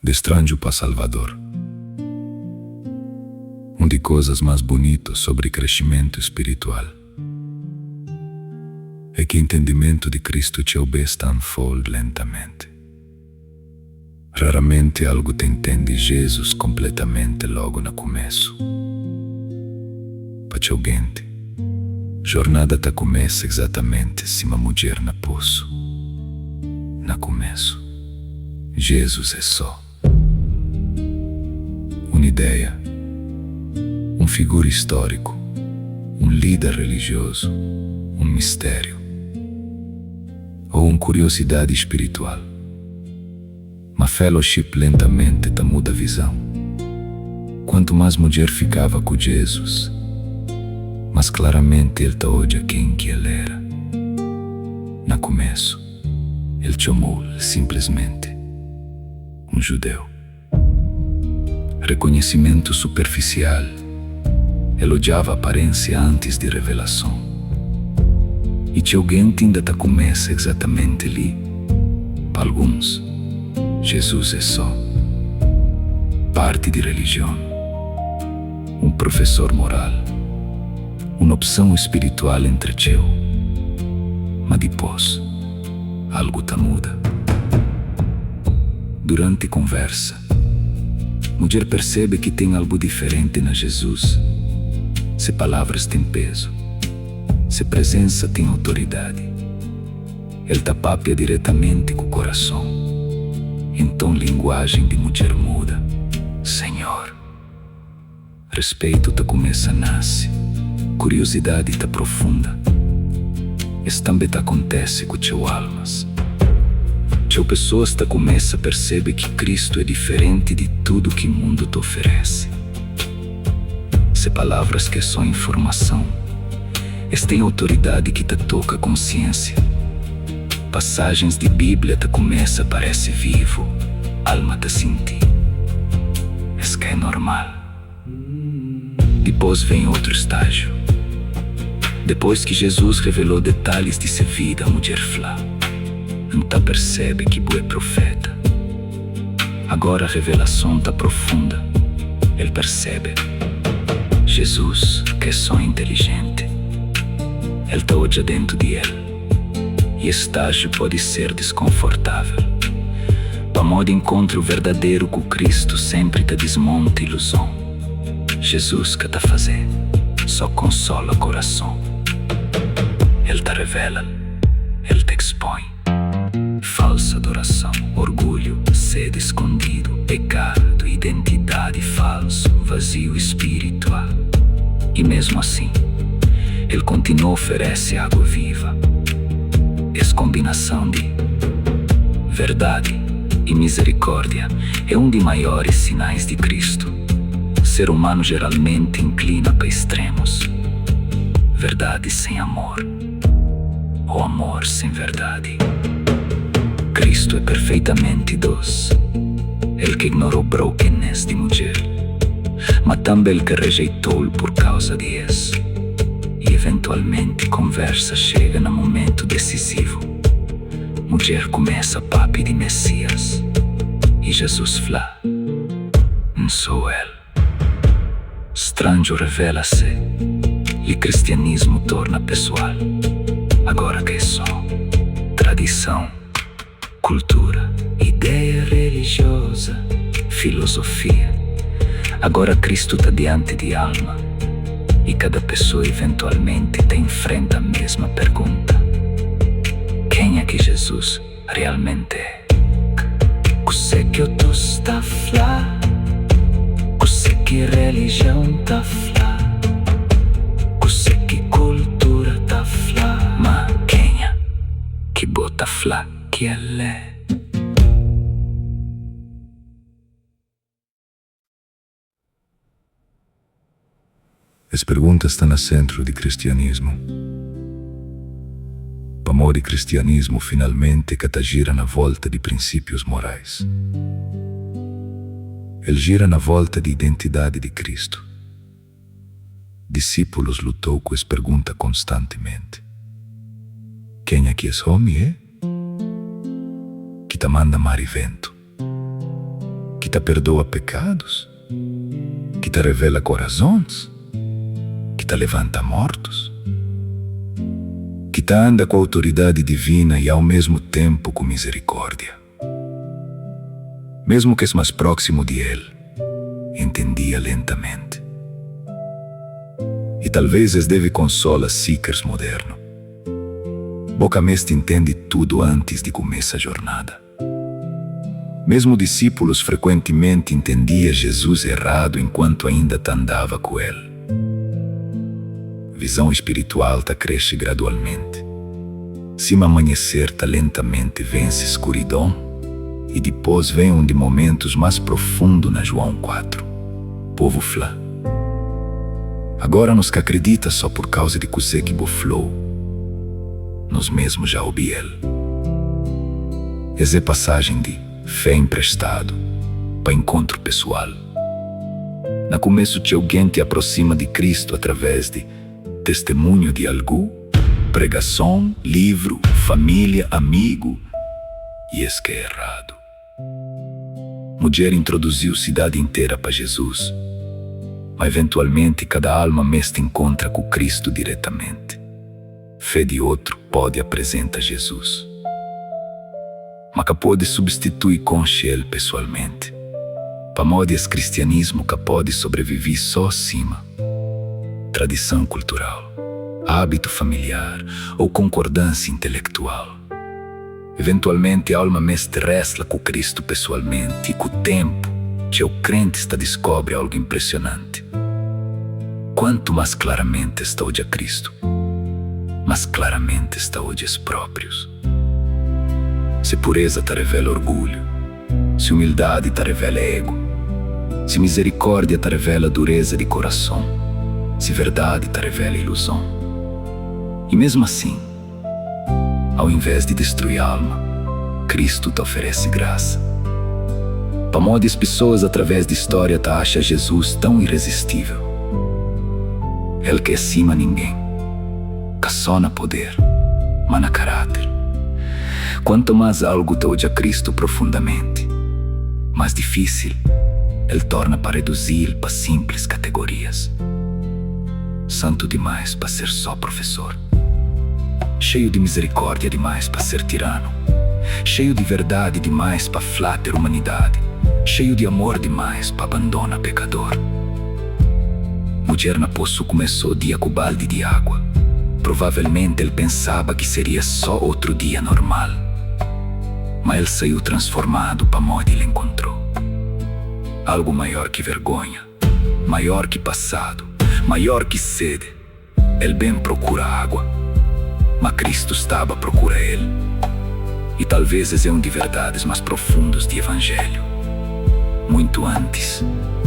De Estranho para Salvador. Uma das coisas mais bonitas sobre crescimento espiritual é que o entendimento de Cristo te obesta unfold lentamente. Raramente algo te entende Jesus completamente logo no começo. Para alguém, jornada ta começa exatamente se uma mulher na poço. No começo, Jesus é só uma ideia, um figura histórico, um líder religioso, um mistério ou uma curiosidade espiritual. Mas fellowship lentamente ta muda a visão. Quanto mais mulher ficava com Jesus, mas claramente ele ta olha quem que ele era. No começo, ele chamou simplesmente um judeu. Reconhecimento superficial, elogiava a aparência antes de revelação. E que alguém ainda ta começa exatamente ali. Para alguns, Jesus é só parte de religião, um professor moral, uma opção espiritual entre teu. Mas depois, algo ta muda. Durante a conversa, a mulher percebe que tem algo diferente na Jesus. Se palavras têm peso, se presença tem autoridade, ele ta papia diretamente com o coração. Então linguagem de mulher muda. Senhor, respeito ta começa a nascer, curiosidade ta profunda. Isso também ta acontece com teu almas. Teu pessoas ta começa a perceber que Cristo é diferente de tudo que o mundo te oferece. Se palavras que são informação, eles têm autoridade que ta toca a consciência. Passagens de Bíblia ta começa a parecer vivo, alma ta sentir. Isso que é normal. Depois vem outro estágio. Depois que Jesus revelou detalhes de sua vida, a mulher fala: "Não percebe que é profeta." Agora a revelação tá profunda. Ele percebe Jesus, que é só inteligente. Ele tá olha dentro de ele. E estágio pode ser desconfortável. Para modo encontro verdadeiro com Cristo sempre te desmonta ilusão. Jesus que tá fazer só consola o coração. Ele te revela, ele te expõe. Falsa adoração, orgulho, sede escondido, pecado, identidade falso, vazio espiritual. E mesmo assim, ele continua a oferecer água viva. Essa combinação de verdade e misericórdia é um dos maiores sinais de Cristo. Ser humano geralmente inclina para extremos. Verdade sem amor, ou amor sem verdade. Cristo é perfeitamente doce. Ele que ignorou brokenness de mulher, mas também ele que rejeitou-o por causa de isso. E eventualmente conversa chega no momento decisivo. Mulher começa a papo de Messias. E Jesus fala: "Não sou ele." Estranho revela-se. E o cristianismo torna pessoal. Agora que é só tradição, cultura, ideia religiosa, filosofia. Agora Cristo está diante de alma. E cada pessoa eventualmente te enfrenta a mesma pergunta: quem é que Jesus realmente é? Cos'è que tu sta a fla? Cos'è que religião ta a fla? Cos'è que cultura ta a fla? Ma quem é que bota a fla que ele é? As perguntas estão no centro do cristianismo. O amor do cristianismo finalmente que gira na volta de princípios morais. Ele gira na volta de identidade de Cristo. Discípulos lutou com essa pergunta constantemente. Quem é que esse homem é? Que te manda mar e vento. que te perdoa pecados, que te revela corações, que te levanta mortos, que te anda com autoridade divina e ao mesmo tempo com misericórdia. Mesmo que és mais próximo de Ele, entendia lentamente. E talvez es deve consola seekers moderno. Boca meste entende tudo antes de começar a jornada. Mesmo discípulos frequentemente entendia Jesus errado enquanto ainda andava com Ele. Visão espiritual cresce gradualmente. Cima amanhecer lentamente vence escuridão e depois vem de momentos mais profundos na João 4. Povo flá. Agora nos que acredita só por causa de que que boflou, nós mesmos já ouvi Ele. Essa é passagem de fé emprestado para encontro pessoal. Na começo de alguém te aproxima de Cristo através de testemunho de algo, pregação, livro, família, amigo, e esse que é errado. Mulher introduziu cidade inteira para Jesus, mas eventualmente cada alma mesta encontra com Cristo diretamente. Fé de outro pode apresentar Jesus, mas que pode substituir com Ele pessoalmente. Para modos cristianismo que pode sobreviver só acima. Tradição cultural, hábito familiar ou concordância intelectual. Eventualmente a alma mestre resta com Cristo pessoalmente e com o tempo, o crente descobre algo impressionante. Quanto mais claramente está hoje a Cristo, mais claramente está hoje os próprios. Se pureza te revela orgulho, se humildade te revela ego, se misericórdia te revela dureza de coração, se verdade te revela ilusão. E mesmo assim, ao invés de destruir a alma, Cristo te oferece graça. Para muitas pessoas, através da história, te acha Jesus tão irresistível. Ele que é acima ninguém, que só na poder, mas na caráter. Quanto mais algo te odia Cristo profundamente, mais difícil Ele torna para reduzir para simples categorias. Santo demais para ser só professor, cheio de misericórdia demais para ser tirano, cheio de verdade demais para flatter humanidade, cheio de amor demais para abandonar pecador. Mulher na poço começou o dia com balde de água. Provavelmente ele pensava que seria só outro dia normal, mas ele saiu transformado para modo ele encontrou algo maior que vergonha, maior que passado, maior que sede. Ele bem procura água, mas Cristo estava à procura ele. E talvez esse é de verdades mais profundos de evangelho. Muito antes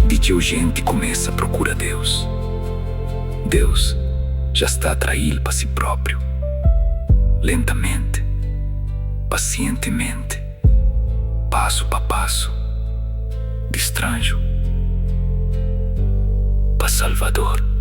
de que a gente comece a procurar Deus, Deus já está a atraí-lo para si próprio, lentamente, pacientemente, passo a passo, de estranho para Salvador.